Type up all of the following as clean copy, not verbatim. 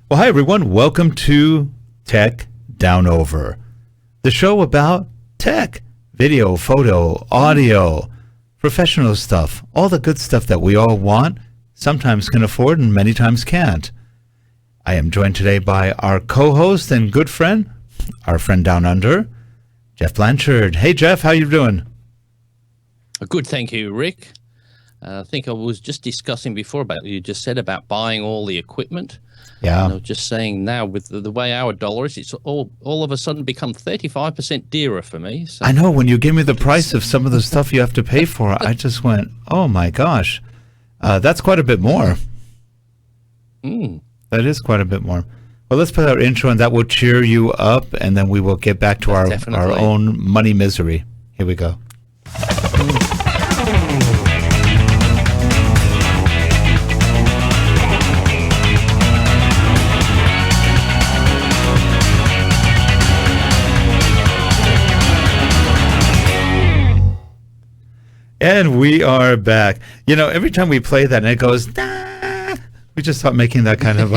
Well, hi, everyone. Welcome to Tech Down Over, the show about tech, video, photo, audio, professional stuff, all the good stuff that we all want, sometimes can afford, and many times can't. I am joined today by our co-host and good friend, our friend down under, Geoff Blanchard. Hey, Geoff, how you doing? Good, thank you, Rick. I think I was just discussing before about you just said about buying all the equipment. Yeah. And I was just saying now with the way our dollar is, it's all of a sudden become 35% dearer for me. So. I know. When you gave me the price of some of the stuff you have to pay for, I just went, oh, my gosh. That's quite a bit more. That is quite a bit more. Well, let's put our intro, and that will cheer you up, and then we will get back to our own money misery. Here we go. And we are back. You know, every time we play that and it goes, nah, we just start making that kind of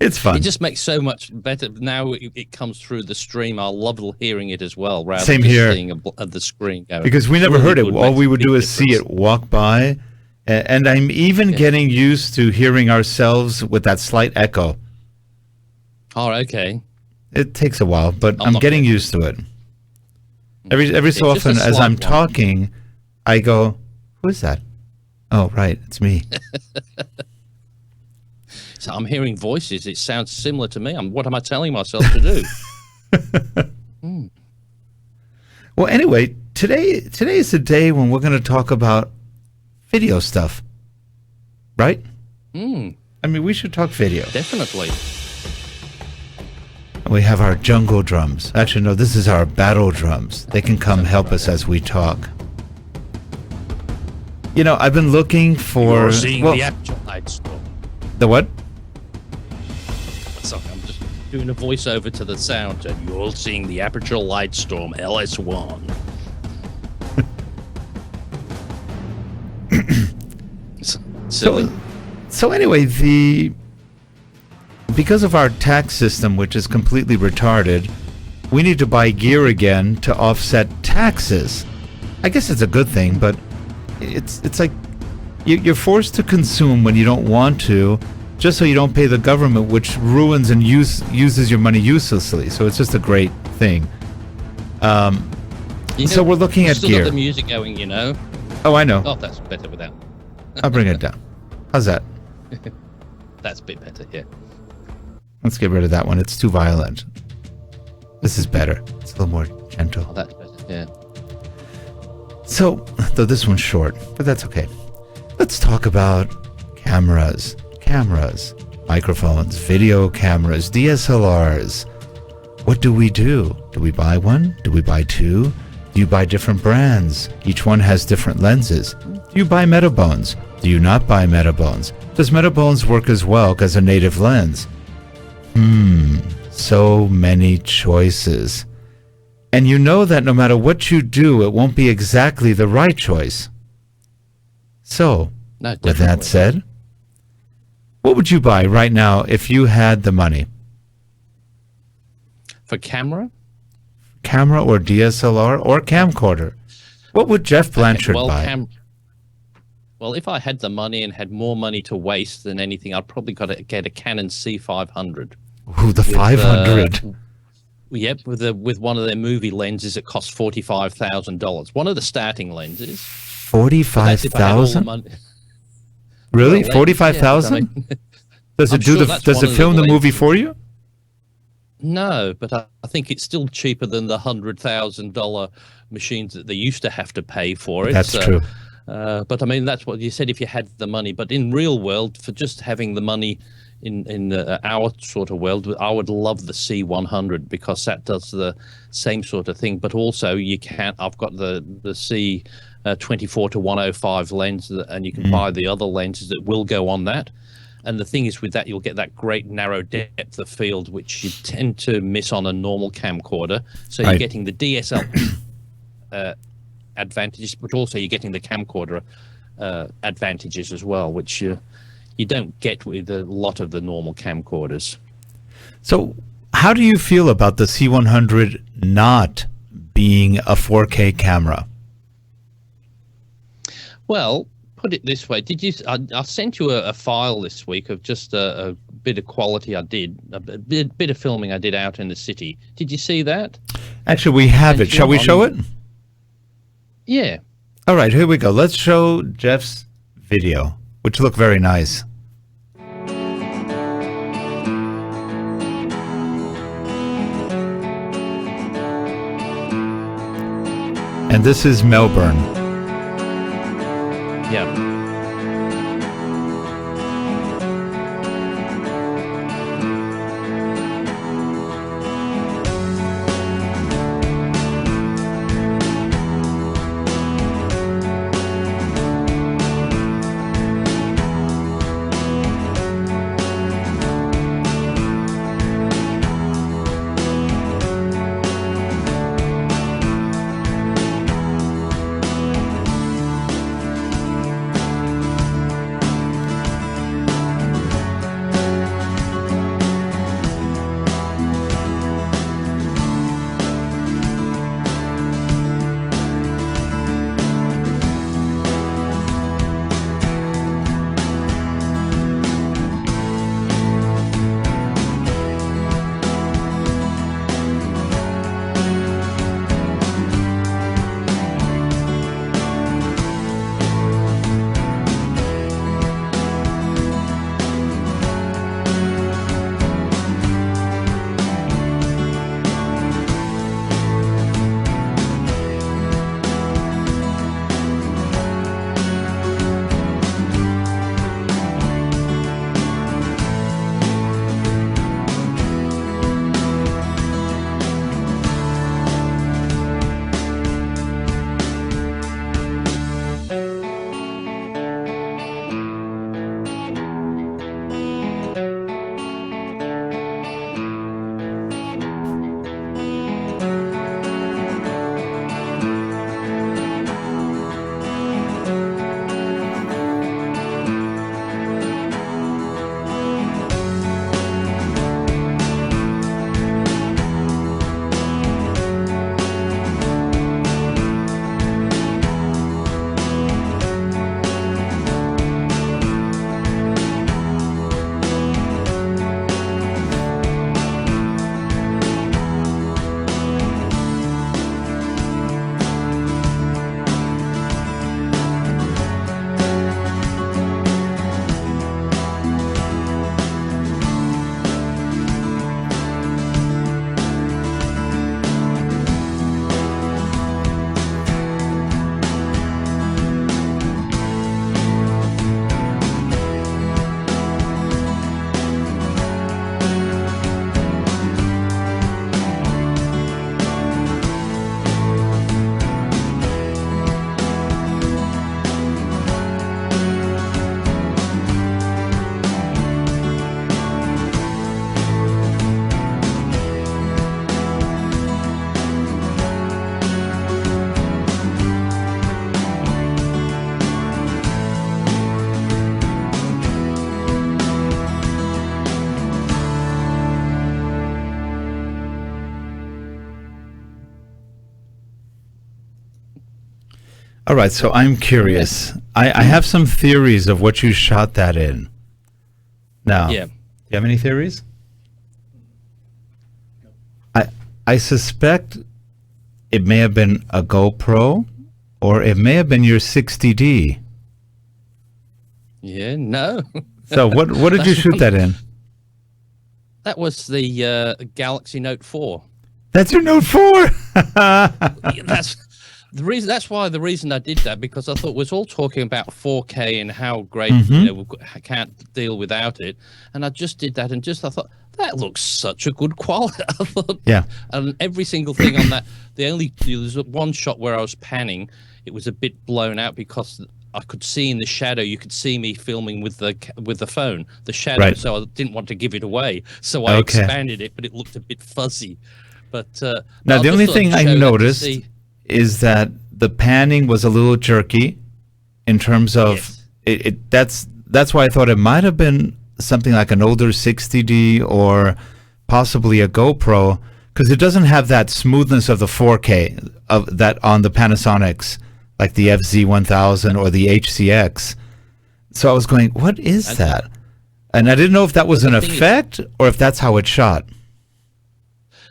it's fun. It just makes so much better. Now it comes through the stream. I love hearing it as well, rather Same than here. seeing the screen go. Because we never heard it. All we would do is see it walk by. And I'm even getting used to hearing ourselves with that slight echo. Oh, okay. It takes a while, but I'm getting used to it. Every so It's often, just a as I'm slight one. talking, I go, who is that? Oh, right, it's me. So I'm hearing voices. It sounds similar to me. What am I telling myself to do? Well, anyway, today is the day when we're going to talk about video stuff, right? I mean, we should talk video. Definitely. We have our jungle drums. Actually, no, this is our battle drums. They can come help us as we talk. You know, I've been looking for... You're seeing the Aperture Lightstone. The what? Sorry, I'm just doing a voiceover to the sound. And you're seeing the Aperture Lightstorm LS1. So anyway, because of our tax system, which is completely retarded, we need to buy gear again to offset taxes. I guess it's a good thing, but it's like you're forced to consume when you don't want to, just so you don't pay the government, which ruins and uses your money uselessly. So it's just a great thing. So we're looking at still gear. Got the music going, you know. Oh, I know. Oh, that's better without. I'll bring it down. How's that? That's a bit better, yeah. Let's get rid of that one. It's too violent. This is better. It's a little more gentle. Oh, that's better, yeah. So, though this one's short, but that's okay. Let's talk about cameras, microphones, video cameras, DSLRs. What do we do? Do we buy one? Do we buy two? Do you buy different brands? Each one has different lenses. Do you buy Metabones? Do you not buy Metabones? Does Metabones work as well as a native lens? So many choices. And you know that no matter what you do, it won't be exactly the right choice. So, with that said, what would you buy right now if you had the money? For camera? Camera or DSLR or camcorder? What would Geoff Blanchard buy? Well, if I had the money and had more money to waste than anything, I'd probably get a Canon C500. Ooh, the 500. Yep, with one of their movie lenses, it costs $45,000. One of the starting lenses. 45,000? Really? 45,000? Does it film the movie for you? No, but I think it's still cheaper than the $100,000 machines that they used to have to pay for it. That's true. But I mean, that's what you said, if you had the money. But in real world, for just having the money in our sort of world, I would love the C100 because that does the same sort of thing. But also, I've got the C24 to 105 lens, and you can buy the other lenses that will go on that. And the thing is, with that, you'll get that great narrow depth of field, which you tend to miss on a normal camcorder. So you're getting the DSL advantages, but also you're getting the camcorder advantages as well, which you don't get with a lot of the normal camcorders. So how do you feel about the C100 not being a 4K camera? Well, put it this way. I sent you a file this week of just a bit of quality I did, a bit of filming I did out in the city. Did you see that? Actually, we have it. Shall we show it? Yeah. All right, here we go. Let's show Geoff's video, which look very nice. And this is Melbourne. Yeah. All right, so I'm curious. I have some theories of what you shot that in. Now, Yeah. do you have any theories? I suspect it may have been a GoPro, or it may have been your 60D. Yeah, no. So what did you shoot that in? That was the Galaxy Note 4. That's your Note 4. That's the reason. That's why the reason I did that, because I thought we was all talking about 4K and how great we can't deal without it, and I just did that and I thought that looks such a good quality. I thought, yeah, and every single thing on that. There was one shot where I was panning. It was a bit blown out because I could see in the shadow. You could see me filming with the phone, the shadow. Right. So I didn't want to give it away. So I expanded it, but it looked a bit fuzzy. But now the only thing I noticed is that the panning was a little jerky in terms of it. That's that's why I thought it might have been something like an older 60D or possibly a GoPro, because it doesn't have that smoothness of the 4K of that on the Panasonics, like the FZ1000 or the HCX. So I was going, what is that? And I didn't know if that was an effect or if that's how it shot.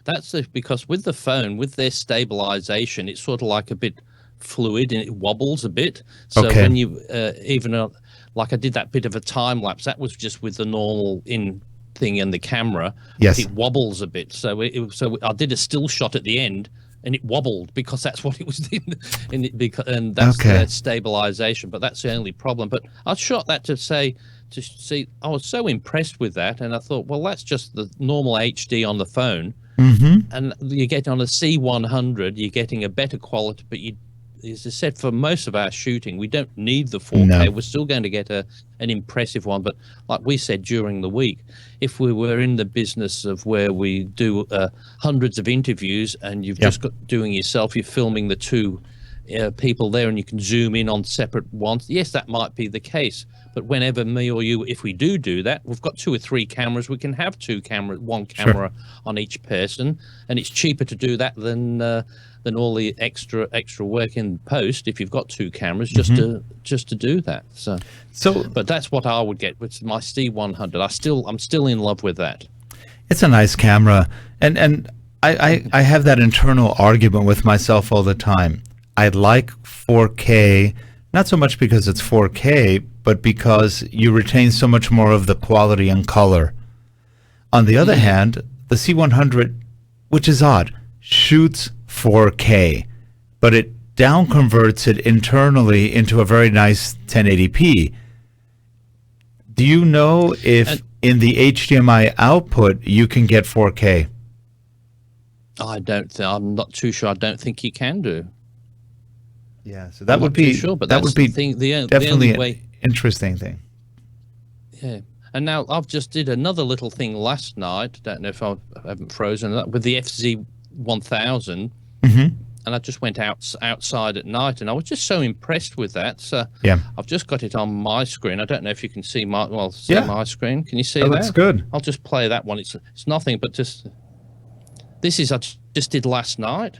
That's because with the phone, with their stabilization, it's sort of like a bit fluid and it wobbles a bit. So when you like I did that bit of a time lapse, that was just with the normal in thing and the camera. Yes, it wobbles a bit. So I did a still shot at the end, and it wobbled because that's what it was in, and that's the stabilization. But that's the only problem. But I shot that to see. I was so impressed with that, and I thought, well, that's just the normal HD on the phone. And you get on a C100, you're getting a better quality, but as I said, for most of our shooting, we don't need the 4K. No. We're still going to get an impressive one. But like we said during the week, if we were in the business of where we do hundreds of interviews and you've just got doing yourself, you're filming the two people there and you can zoom in on separate ones, yes, that might be the case. But whenever me or you, if we do that, we've got 2 or 3 cameras. We can have 2 cameras, 1 camera on each person, and it's cheaper to do that than all the extra work in post if you've got 2 cameras just to do that. So, but that's what I would get with my C100. I'm still in love with that. It's a nice camera, and I have that internal argument with myself all the time. I like 4K, not so much because it's 4K, but because you retain so much more of the quality and color. On the other hand, the C100, which is odd, shoots 4K, but it down converts it internally into a very nice 1080p. Do you know if in the HDMI output you can get 4K? I'm not too sure. I don't think you can do. Yeah, so that would be sure, but that would be definitely an interesting thing. Yeah, and now I've just did another little thing last night. Don't know if I haven't frozen that with the FZ1000, and I just went outside at night, and I was just so impressed with that. So I've just got it on my screen. I don't know if you can see my my screen. Can you see that? Looks good. I'll just play that one. It's nothing but just this is I just did last night.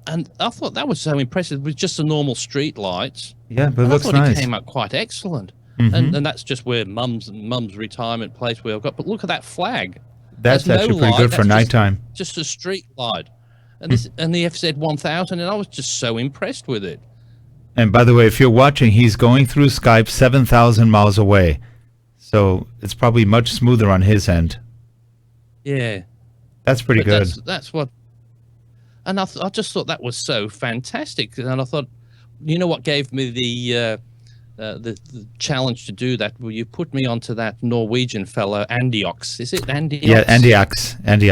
And I thought that was so impressive with just the normal street lights. Yeah, but it looks nice. I thought it came out quite excellent. And that's just where mum's retirement place where I've got. But look at that flag. That's actually pretty good for nighttime. Just a street light. And this and the FZ1000, and I was just so impressed with it. And by the way, if you're watching, he's going through Skype 7,000 miles away. So it's probably much smoother on his end. Yeah. That's pretty good. That's what. And I just thought that was so fantastic. And I thought, you know what gave me the challenge to do that? Well, you put me onto that Norwegian fellow, Andiox. Is it Andiox? Yeah, Andiox. And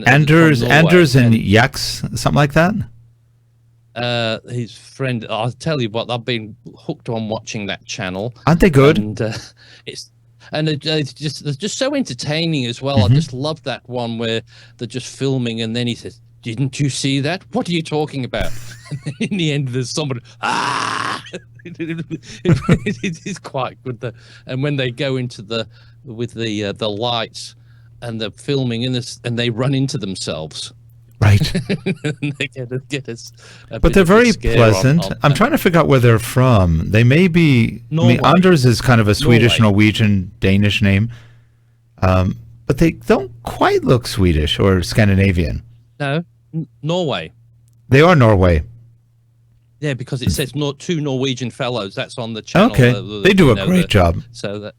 Anders and Yax, something like that? His friend, I'll tell you what, I've been hooked on watching that channel. Aren't they good? And it's just so entertaining as well. I just love that one where they're just filming, and then he says, "Didn't you see that? What are you talking about?" And in the end, there's somebody. It's quite good. And when they go into the lights and the filming in this, and they run into themselves. Right. And they get us. But they're very pleasant. I'm trying to figure out where they're from. They may be. Norway. I mean, Anders is kind of a Swedish, Norwegian, Danish name, but they don't quite look Swedish or Scandinavian. No, Norway. They are Norway. Yeah, because it says 2 Norwegian fellows. That's on the channel. Okay, they do a great job. So that.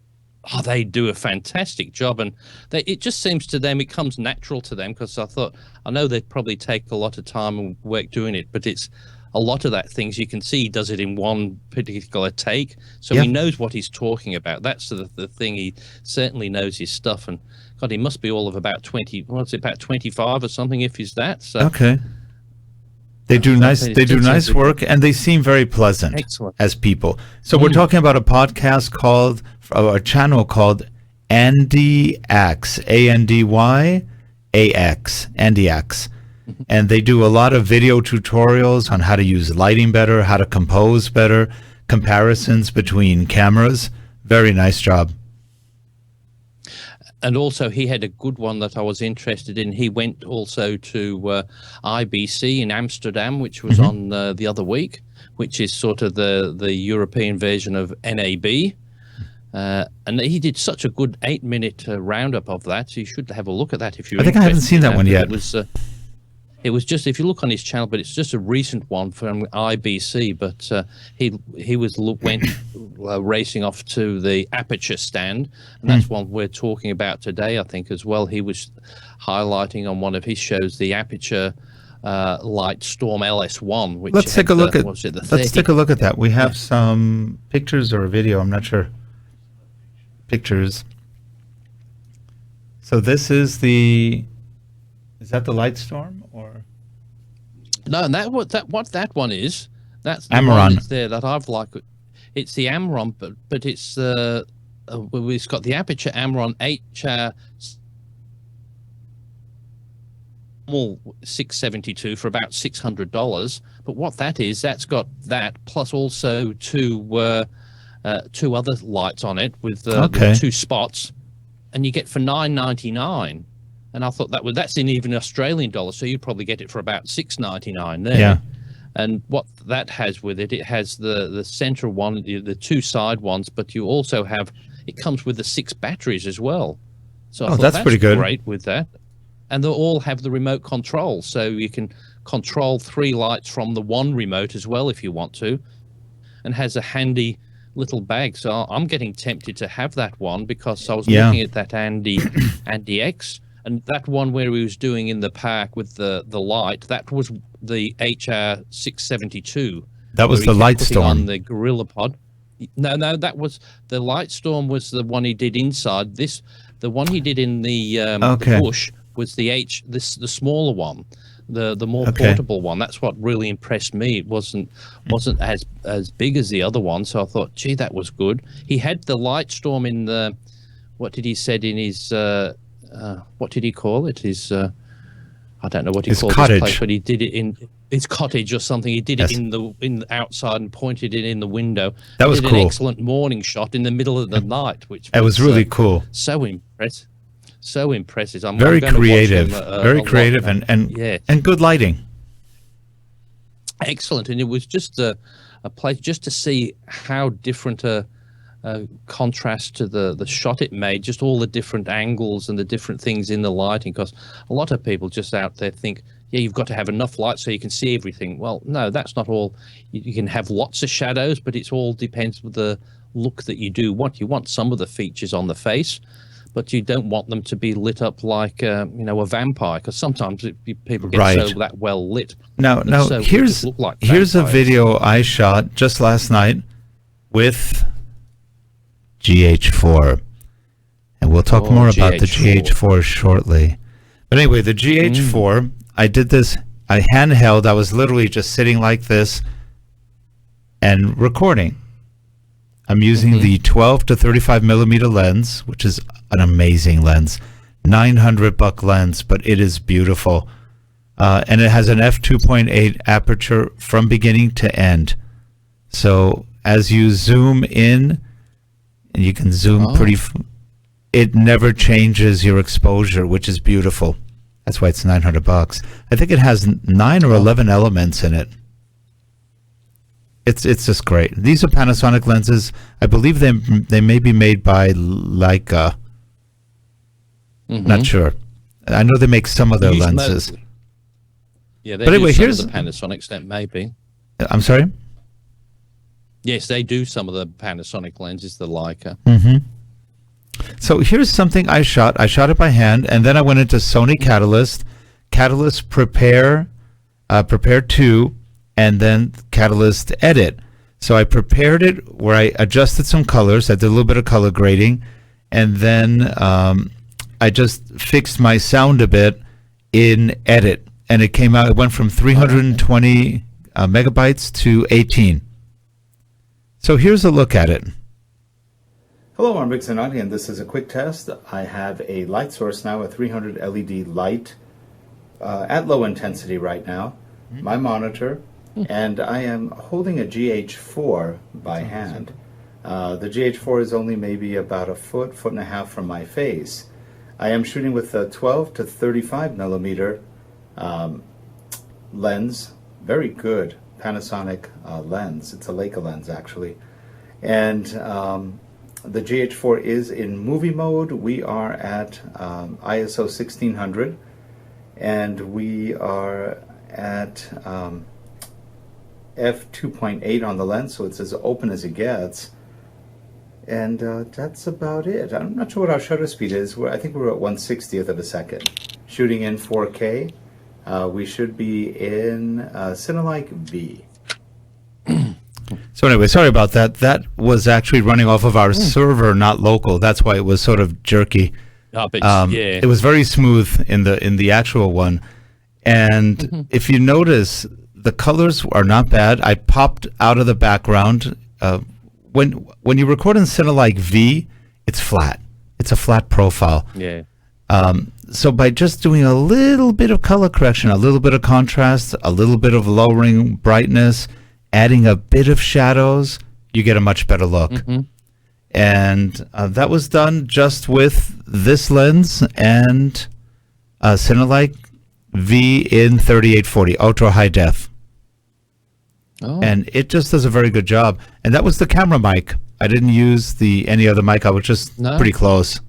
Oh, they do a fantastic job, and it just seems to them, it comes natural to them, because I know they probably take a lot of time and work doing it, but it's a lot of that things you can see he does it in one particular take, so he knows what he's talking about. That's the thing. He certainly knows his stuff, and God, he must be all of about 20, what's it, about 25 or something, if he's that. So. Okay. They do nice work, and they seem very pleasant as people. So we're talking about a podcast called, a channel called AndyX, ANDYAX, AndyX. And they do a lot of video tutorials on how to use lighting better, how to compose better, comparisons between cameras. Very nice job. And also, he had a good one that I was interested in. He went also to IBC in Amsterdam, which was on the other week, which is sort of the European version of NAB. And he did such a good 8-minute roundup of that. So you should have a look at that if you're interested. I haven't seen that one yet. It was just, if you look on his channel, but it's just a recent one from IBC. But he went racing off to the Aperture stand, and that's one we're talking about today, I think, as well. He was highlighting on one of his shows the Aperture Lightstorm LS1. Which let's take a look at. Let's take a look at that. We have some pictures or a video. I'm not sure. Pictures. So this is the. Is that the Lightstorm or? No, what that one is. That's the Amaron. one that's there that I've liked. It's the Amaron, but it's it's got the Aperture Amaron HR 672 for about $600. But what that is, that's got that plus also two other lights on it with two spots, and you get for $9.99. And I thought that's in even Australian dollars, so you'd probably get it for about $6.99 there. Yeah. And what that has with it, it has the central one, the two side ones, but you also have, it comes with the 6 batteries as well. So I thought that's pretty good. Great with that. And they'll all have the remote control, so you can control 3 lights from the one remote as well if you want to, and has a handy little bag. So I'm getting tempted to have that one because I was looking at that Andy X. And that one where he was doing in the park with the light, that was the HR 672. That was the Lightstorm. On the Gorilla Pod. No, that was the Lightstorm. Was the one he did inside. The one he did in the bush was the smaller one, the more portable one. That's what really impressed me. It wasn't as big as the other one. So I thought, gee, that was good. He had the Lightstorm in the, what did he said in his? What did he call it? His, I don't know what he called cottage. His place, but he did it in his cottage or something. He did it in the outside and pointed it in the window. That was cool. An excellent morning shot in the middle of the night, which was really cool. So impressive. So impressive. I'm very creative, very creative, and good lighting. Excellent, and it was just a place just to see how different a contrast to the shot it made, just all the different angles and the different things in the lighting, because a lot of people just out there think, yeah, you've got to have enough light so you can see everything. Well, no, that's not all. You can have lots of shadows, but it all depends with the look that you do want. You want some of the features on the face, but you don't want them to be lit up like a vampire, because sometimes people get so that well lit. Now here's a video I shot just last night with GH4, and we'll talk more about the GH4 shortly. But anyway, the GH4, I did this, I handheld, I was literally just sitting like this and recording. I'm using the 12 to 35 millimeter lens, which is an amazing lens, $900 lens, but it is beautiful. And it has an f2.8 aperture from beginning to end. So as you zoom in, and you can zoom it never changes your exposure, which is beautiful. That's why it's $900. I think it has 9 or 11 elements in it. It's just great. These are Panasonic lenses. I believe they may be made by Leica. Not sure. I know they make some of their lenses. Yeah, but anyway, here's the Panasonics that may be. I'm sorry? Yes, they do some of the Panasonic lenses, the Leica. So here's something I shot. I shot it by hand, and then I went into Sony Catalyst Prepare 2, and then Catalyst Edit. So I prepared it where I adjusted some colors. I did a little bit of color grading, and then I just fixed my sound a bit in Edit, and it came out. It went from 320 megabytes to 18. So here's a look at it. Hello, I'm Rick Zanotti, and this is a quick test. I have a light source now, a 300 LED light at low intensity right now. My monitor, and I am holding a GH4 by hand. The GH4 is only maybe about a foot and a half from my face. I am shooting with a 12 to 35 millimeter lens, very good Panasonic lens. It's a Leica lens actually, and the GH4 is in movie mode. We are at ISO 1600, and we are at f2.8 on the lens, so it's as open as it gets. And that's about it. I'm not sure what our shutter speed is. I think we're at 1/60th of a second. Shooting in 4K. We should be in Cinelike V. So anyway, sorry about that. That was actually running off of our server, not local. That's why it was sort of jerky. Yeah. It was very smooth in the actual one. And if you notice, the colors are not bad. I popped out of the background. When you record in Cinelike V, it's flat. It's a flat profile. Yeah. So by just doing a little bit of color correction, a little bit of contrast, a little bit of lowering brightness, adding a bit of shadows, you get a much better look. And that was done just with this lens and Cinelike V in 3840 ultra high def. Oh. And it just does a very good job. And that was the camera mic. I didn't use any other mic. I was just pretty close.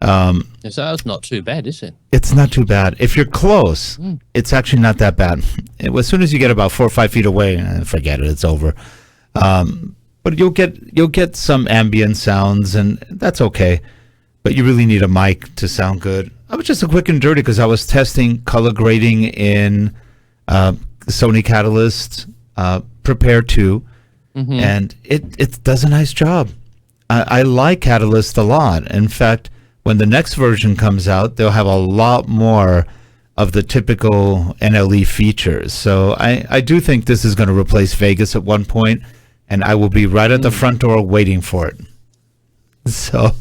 So that's not too bad, is it? It's not too bad. If you're close, it's actually not that bad. As soon as you get about 4 or 5 feet away, forget it. It's over. But you'll get some ambient sounds, and that's okay. But you really need a mic to sound good. I was just a quick and dirty because I was testing color grading in Sony Catalyst Prepare 2, and it does a nice job. I like Catalyst a lot. In fact, when the next version comes out, they'll have a lot more of the typical NLE features. So I do think this is going to replace Vegas at one point, and I will be right at the front door waiting for it. So,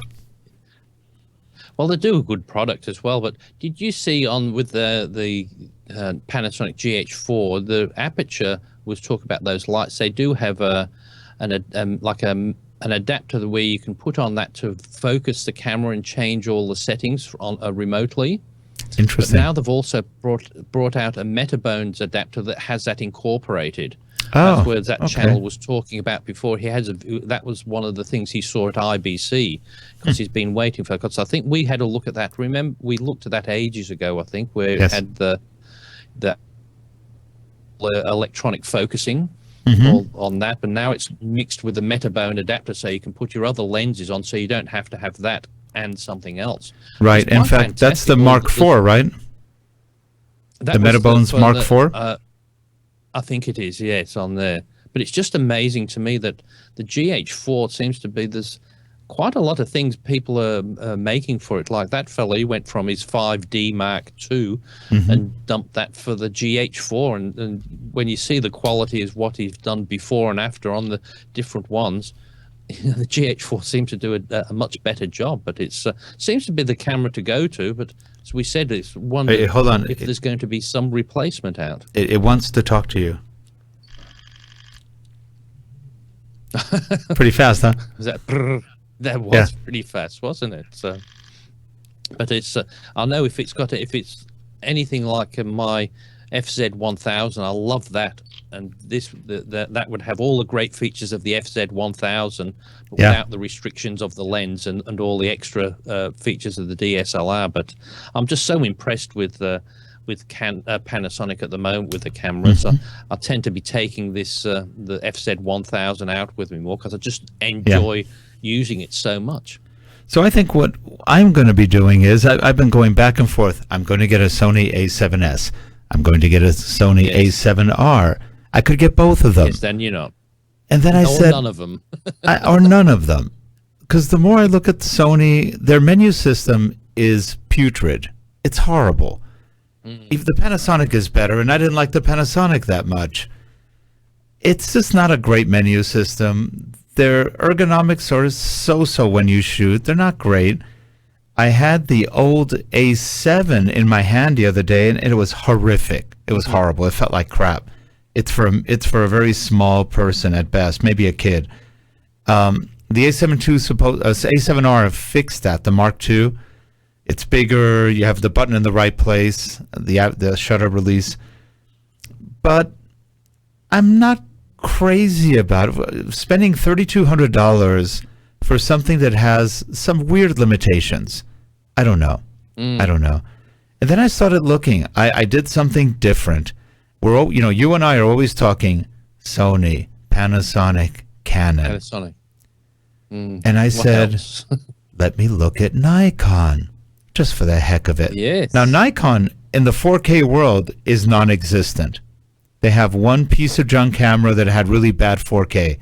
well, they do a good product as well. But did you see with the Panasonic GH4, the Aperture was talking about those lights? They do have an adapter where you can put on that to focus the camera and change all the settings remotely. Interesting. But now they've also brought out a Metabones adapter that has that incorporated. Oh, that's where that channel was talking about before. That was one of the things he saw at IBC because he's been waiting for it. Because I think we had a look at that. Remember, we looked at that ages ago, I think, where it had the electronic focusing on that, but now it's mixed with the Metabone adapter, so you can put your other lenses on, so you don't have to have that and something else. Right. In fact, that's the Mark IV, right? The Metabones Mark IV? I think it is, yeah, it's on there. But it's just amazing to me that the GH4 seems to be, there's quite a lot of things people are making for it. Like that fella, he went from his 5D Mark II and dumped that for the GH4. And when you see the quality is what he's done before and after on the different ones, the GH4 seems to do a much better job. But it seems to be the camera to go to. But as we said, it's one. Hey, hold on. If there's going to be some replacement out. It wants to talk to you. Pretty fast, huh? Was that? That was pretty fast, wasn't it? So, but it's. I know if it's anything like my FZ1000, I love that, and that would have all the great features of the FZ1000, but without the restrictions of the lens and all the extra features of the DSLR. But I'm just so impressed with Panasonic at the moment with the cameras. I tend to be taking the FZ1000 out with me more because I just enjoy using it so much. So I think what I'm going to be doing is I've been going back and forth. I'm going to get a Sony A7S. I'm going to get a Sony A7R. I could get both of them. Yes, then you're not. And then I said, none of them. or none of them. Because the more I look at Sony, their menu system is putrid. It's horrible. If the Panasonic is better, and I didn't like the Panasonic that much. It's just not a great menu system. Their ergonomics are so-so when you shoot. They're not great. I had the old A7 in my hand the other day, and it was horrific. It was horrible. It felt like crap. It's for a very small person at best, maybe a kid. The A7R fixed that. The Mark II, it's bigger. You have the button in the right place. The shutter release, but I'm not crazy about it. Spending $3,200 for something that has some weird limitations. I don't know. I don't know. And then I started looking. I did something different. You and I are always talking Sony, Panasonic, Canon. Panasonic. And I said, let me look at Nikon, just for the heck of it. Yes. Now, Nikon in the 4K world is non-existent. They have one piece of junk camera that had really bad 4K.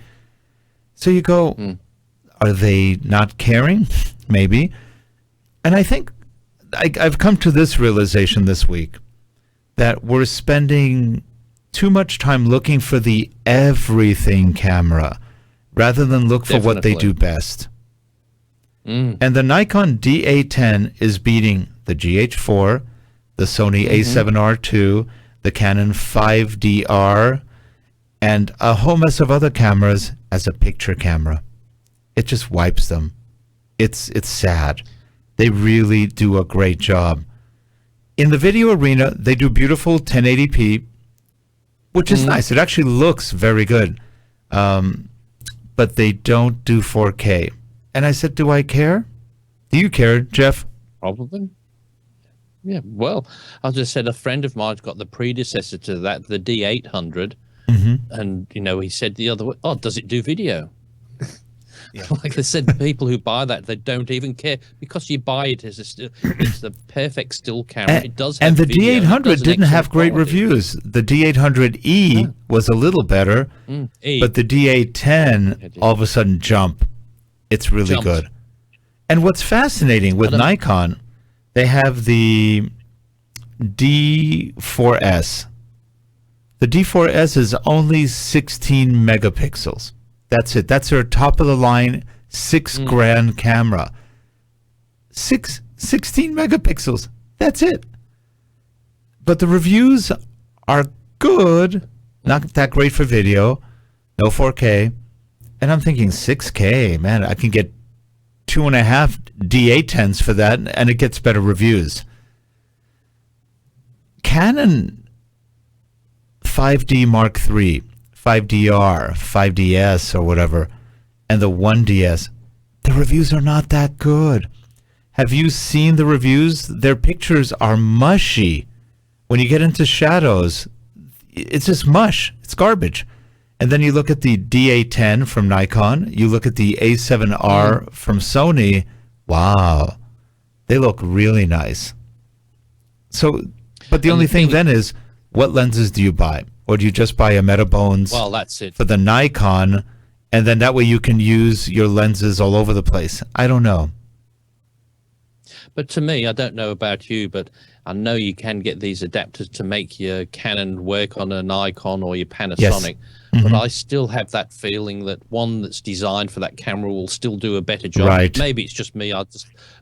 So you go, are they not caring? Maybe. And I think I've come to this realization this week, that we're spending too much time looking for the everything camera rather than look for what they do best. And the Nikon D810 is beating the GH4, the Sony A7R II, the Canon 5DR, and a whole mess of other cameras as a picture camera. It just wipes them. It's sad. They really do a great job. In the video arena, they do beautiful 1080p, which is nice. It actually looks very good. But they don't do 4K. And I said, do I care? Do you care, Geoff? Probably. Yeah, well, I just said a friend of mine's got the predecessor to that, the D800. And, he said the other way, oh, does it do video? Yeah. Like they said, people who buy that, they don't even care because you buy it as it's the perfect still camera. It does have and the video. D800 didn't have great reviews. The D800E was a little better, but the D810 all of a sudden it's really good. And what's fascinating with Nikon, they have the D4S. The D4S is only 16 megapixels. That's it. That's their top of the line $6,000 camera. 16 megapixels. That's it. But the reviews are good. Not that great for video. No 4K. And I'm thinking 6K, man, I can get 2.5 D810s for that, and it gets better reviews. Canon 5D Mark III, 5DR, 5DS, or whatever, and the 1DS, the reviews are not that good. Have you seen the reviews? Their pictures are mushy. When you get into shadows, it's just mush. It's garbage. And then you look at the D810 from Nikon, you look at the A7R from Sony, wow, they look really nice. So, but the only thing then is, what lenses do you buy? Or do you just buy a Metabones that's it. for the Nikon, and then that way you can use your lenses all over the place? I don't know. But to me, I don't know about you, but I know you can get these adapters to make your Canon work on a Nikon or your Panasonic. Yes. But I still have that feeling that one that's designed for that camera will still do a better job. Right. Maybe it's just me,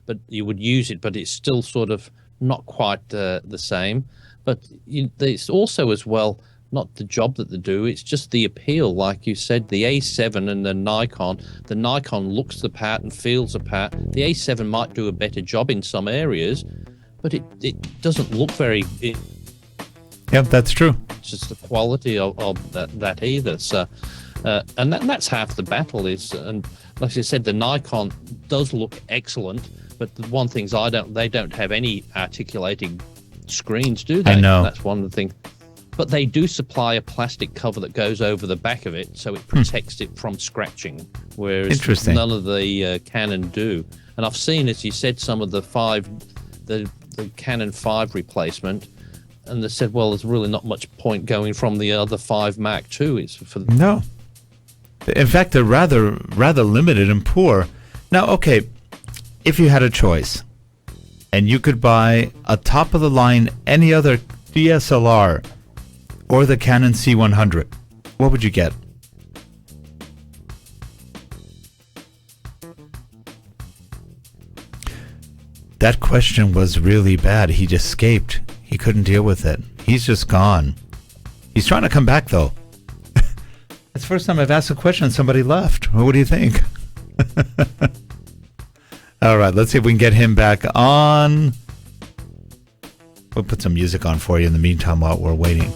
but you would use it, but it's still sort of not quite the same. But it's also as well, not the job that they do, it's just the appeal. Like you said, the A7 and the Nikon looks the part and feels the part. The A7 might do a better job in some areas, but it doesn't look very... Yeah, that's true. It's just the quality of that either. So, and that's half the battle is, and like I said, the Nikon does look excellent, but the one thing's they don't have any articulating screens, do they? I know. That's one of the things. But they do supply a plastic cover that goes over the back of it, so it protects it from scratching, whereas none of the Canon do. And I've seen, as you said, some of the Canon 5 replacement, and they said, well, there's really not much point going from the other 5 Mark II. It's for no. In fact, they're rather limited and poor. Now, okay, if you had a choice, and you could buy a top-of-the-line any other DSLR or the Canon C100, what would you get? That question was really bad. He just escaped. He couldn't deal with it. He's just gone. He's trying to come back, though. It's the first time I've asked a question and somebody left. Well, what do you think? All right, let's see if we can get him back on. We'll put some music on for you in the meantime while we're waiting.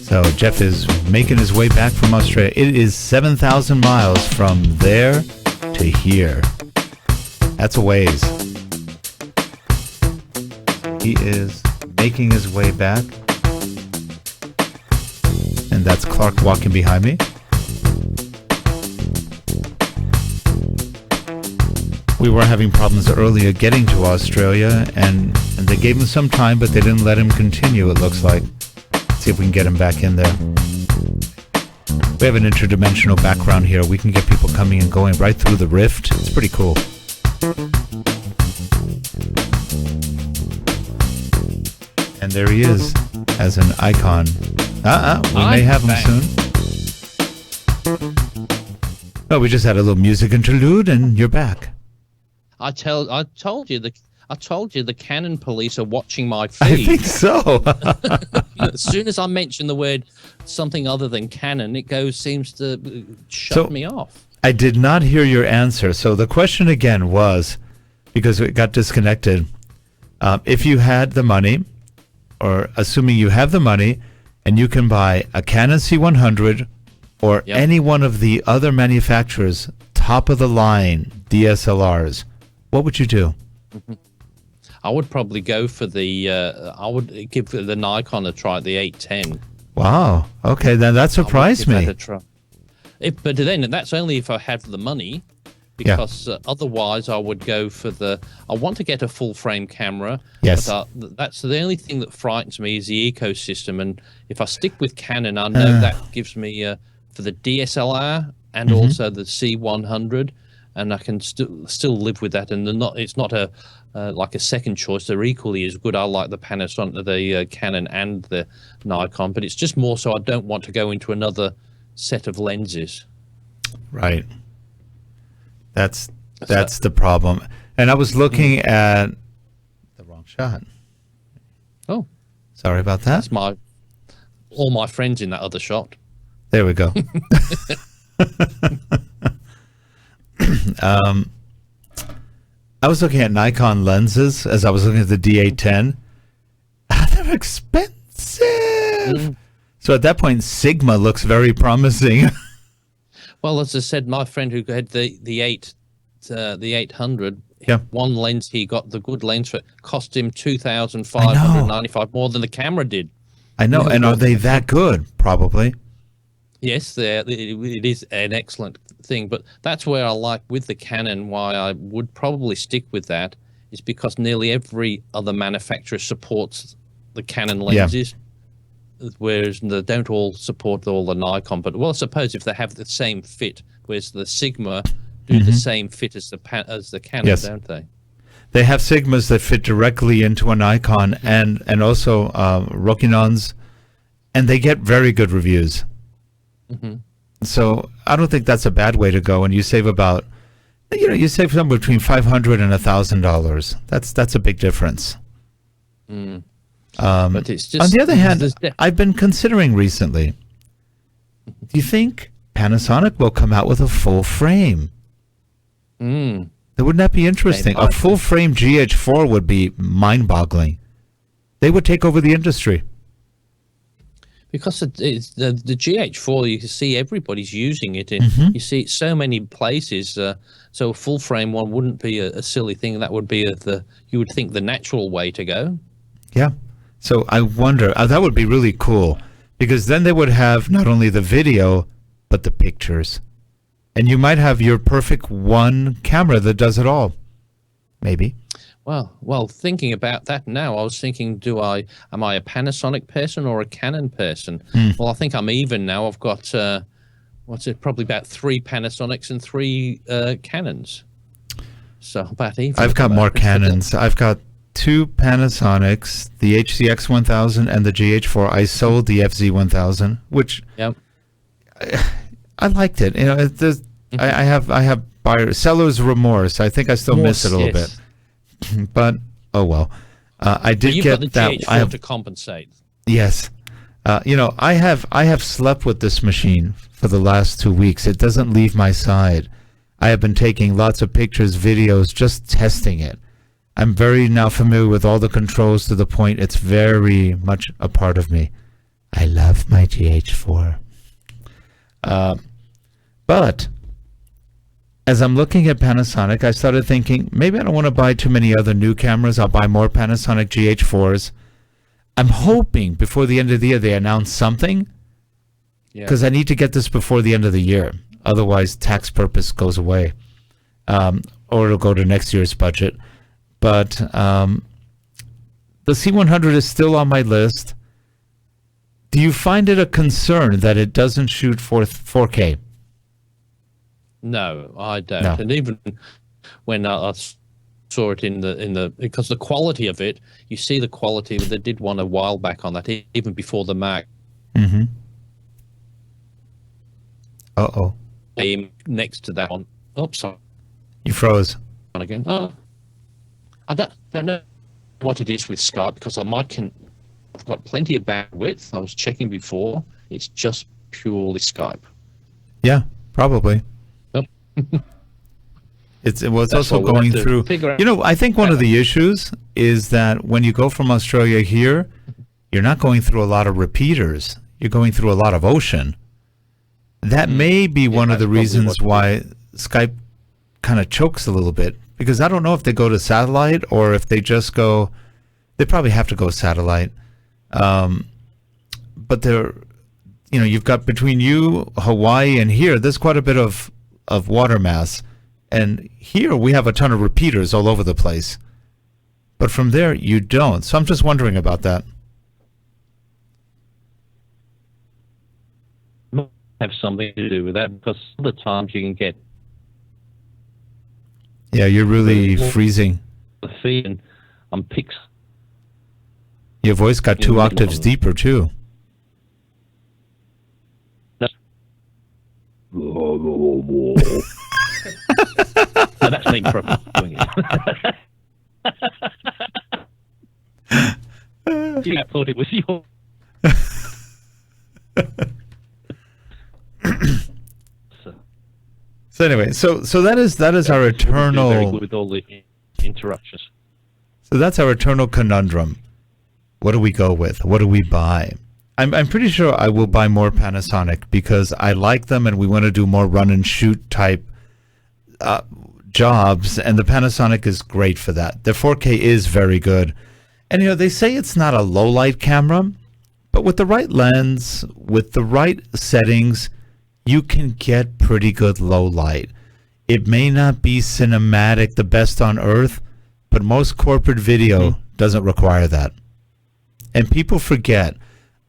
So Geoff is making his way back from Australia. It is 7,000 miles from there to here. That's a ways. He is making his way back. And that's Clark walking behind me. We were having problems earlier getting to Australia, and they gave him some time, but they didn't let him continue, it looks like. Let's see if we can get him back in there. We have an interdimensional background here. We can get people coming and going right through the rift. It's pretty cool. And there he is as an icon. We may have him soon. Oh, we just had a little music interlude, and you're back. I told you the Canon police are watching my feed. I think so. As soon as I mention the word something other than Canon, it seems to shut me off. I did not hear your answer. So the question again was, because it got disconnected, if you had the money, or assuming you have the money, and you can buy a Canon C100 or any one of the other manufacturers' top-of-the-line DSLRs, what would you do? I would probably go for I would give the Nikon a try, the 810. Wow. Okay, then that surprised me. But then that's only if I have the money, because otherwise I would go for I want to get a full frame camera. Yes. But that's the only thing that frightens me is the ecosystem. And if I stick with Canon, I know that gives me for the DSLR and also the C100. And I can still live with that, and it's not a like a second choice. They're equally as good. I like the Panasonic, the Canon, and the Nikon, but it's just more so I don't want to go into another set of lenses. Right. That's the problem. And I was looking at the wrong shot. Oh, sorry about that. That's all my friends in that other shot. There we go. I was looking at Nikon lenses as I was looking at the D810. They're expensive. So at that point, Sigma looks very promising. Well, as I said, my friend who had the 800, one lens he got, the good lens for, cost him $2,595 more than the camera did. I know, and are they that good? Probably. Yes, it is an excellent thing, but that's where I like with the Canon, why I would probably stick with that, is because nearly every other manufacturer supports the Canon lenses, whereas they don't all support all the Nikon. But, well, I suppose if they have the same fit, whereas the Sigma do the same fit as the Canon, don't they? They have Sigmas that fit directly into a Nikon and also Rokinons, and they get very good reviews. So I don't think that's a bad way to go, and you save about, you save somewhere between $500 and $1,000. That's a big difference. But it's just, on the other hand, I've been considering recently. Do you think Panasonic will come out with a full frame? Wouldn't that be interesting? A full frame GH4 would be mind-boggling. They would take over the industry. Because it's the GH4, you can see everybody's using it. You see it so many places. So a full frame one wouldn't be a silly thing. That would be you would think the natural way to go. Yeah. So I wonder, that would be really cool, because then they would have not only the video, but the pictures. And you might have your perfect one camera that does it all. Maybe. Well, thinking about that now, I was thinking, am I a Panasonic person or a Canon person? Well, I think I'm even now. I've got, probably about 3 Panasonics and 3 Canons. So about even. I've got more Canons. I've got 2 Panasonics, the HCX1000 and the GH4. I sold the FZ1000, which I liked it. I have seller's remorse. I think I still miss it a little bit. But oh well. I did You've get got the that. GH4 to compensate. Yes. I have slept with this machine for the last 2 weeks. It doesn't leave my side. I have been taking lots of pictures, videos, just testing it. I'm very now familiar with all the controls to the point it's very much a part of me. I love my GH4. But as I'm looking at Panasonic, I started thinking, maybe I don't want to buy too many other new cameras. I'll buy more Panasonic GH4s. I'm hoping before the end of the year they announce something, because I need to get this before the end of the year. Otherwise, tax purpose goes away, or it'll go to next year's budget. But the C100 is still on my list. Do you find it a concern that it doesn't shoot 4K? No, I don't. No. And even when I saw it in the because the quality of it, you see the quality. They did one a while back on that, even before the Mac. Mm-hmm. Uh-oh. Next to that one. Oops, sorry. You froze. Again. Oh, I don't know what it is with Skype, because I've got plenty of bandwidth. I was checking before. It's just purely Skype. Yeah, probably. Yep. It's also going through. I think one of the issues is that when you go from Australia here, you're not going through a lot of repeaters. You're going through a lot of ocean. That may be one of the reasons why Skype kind of chokes a little bit, because I don't know if they go to satellite or if they just go. They probably have to go satellite. But you've got between you, Hawaii, and here, there's quite a bit of water mass. And here we have a ton of repeaters all over the place. But from there, you don't. So I'm just wondering about that. Have something to do with that, because other times you can get. Yeah, you're really freezing. The feed and on picks. Your voice got 2 octaves deeper, too. No, that's me doing it. I thought it was your. So anyway, so that is our eternal. Very good with all the interruptions. So that's our eternal conundrum. What do we go with? What do we buy? I'm pretty sure I will buy more Panasonic because I like them and we want to do more run and shoot type jobs, and the Panasonic is great for that. Their 4K is very good. And they say it's not a low light camera, but with the right lens, with the right settings, you can get pretty good low light. It may not be cinematic, the best on earth, but most corporate video doesn't require that. And people forget.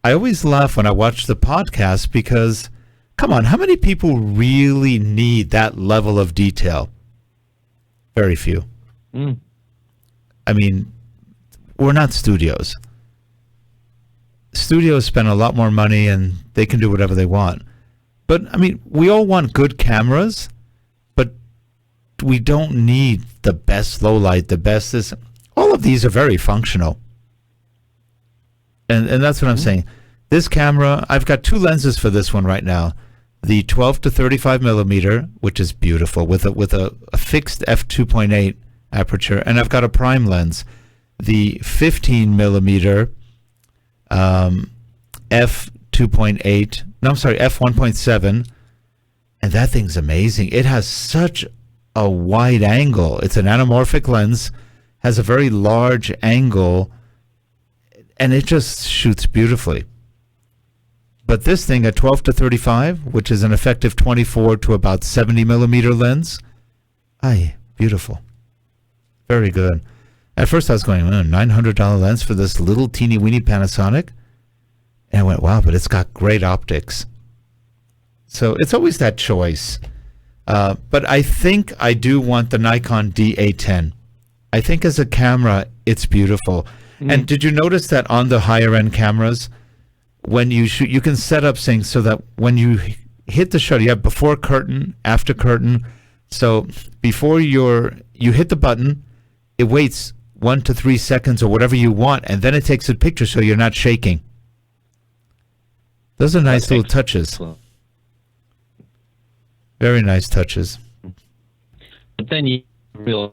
I always laugh when I watch the podcast because, come on, how many people really need that level of detail? Very few. I mean, we're not studios. Studios spend a lot more money and they can do whatever they want. But, I mean, we all want good cameras, but we don't need the best low light, the best this. All of these are very functional. And that's what I'm saying. This camera, I've got 2 lenses for this one right now. The 12 to 35 millimeter, which is beautiful, with a fixed f2.8 aperture, and I've got a prime lens, the 15 millimeter f2.8. No, I'm sorry, f1.7, and that thing's amazing. It has such a wide angle. It's an anamorphic lens, has a very large angle, and it just shoots beautifully. But this thing at 12 to 35, which is an effective 24 to about 70 millimeter lens, beautiful. Very good. At first I was going, $900 lens for this little teeny weeny Panasonic? And I went, wow, but it's got great optics. So it's always that choice. But I think I do want the Nikon D810. I think as a camera, it's beautiful. And did you notice that on the higher end cameras, when you shoot, you can set up things so that when you hit the shutter, you have before curtain, after curtain. So before you hit the button, it waits 1 to 3 seconds or whatever you want, and then it takes a picture so you're not shaking. Those are nice little touches. Very nice touches. But then you realize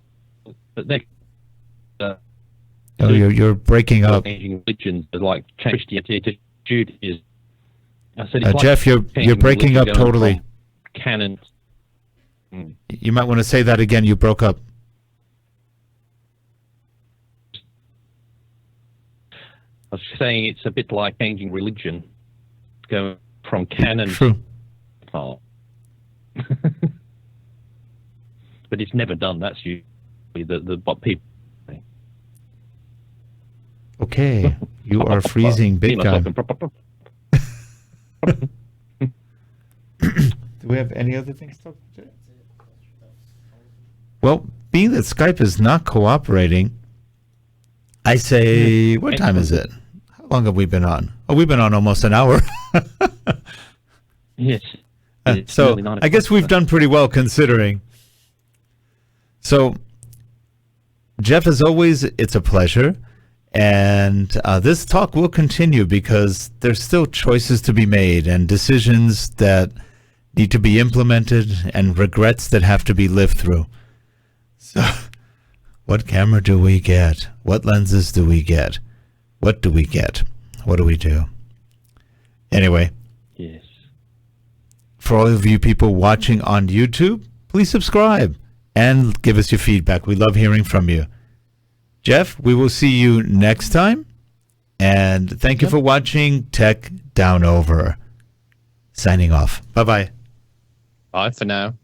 that you're breaking up. changing religions are like Christianity to Judaism. I said, it's Jeff, you're breaking up totally. Canon. You might want to say that again. You broke up. I was saying it's a bit like changing religion, going from Canon. True. Oh. But it's never done. That's usually the what people say. Okay, you are freezing big time. Do we have any other things to talk about? Well, being that Skype is not cooperating, I say, what time is it? How long have we been on? Oh, we've been on almost an hour. Yes. So I guess we've done pretty well considering. So, Geoff, as always, it's a pleasure. And this talk will continue because there's still choices to be made and decisions that need to be implemented and regrets that have to be lived through. So, what camera do we get? What lenses do we get? What do we get? What do we do? Anyway. Yes. For all of you people watching on YouTube, please subscribe and give us your feedback. We love hearing from you. Geoff, we will see you next time. And thank you for watching Tech Down Over. Signing off. Bye-bye. Bye for now.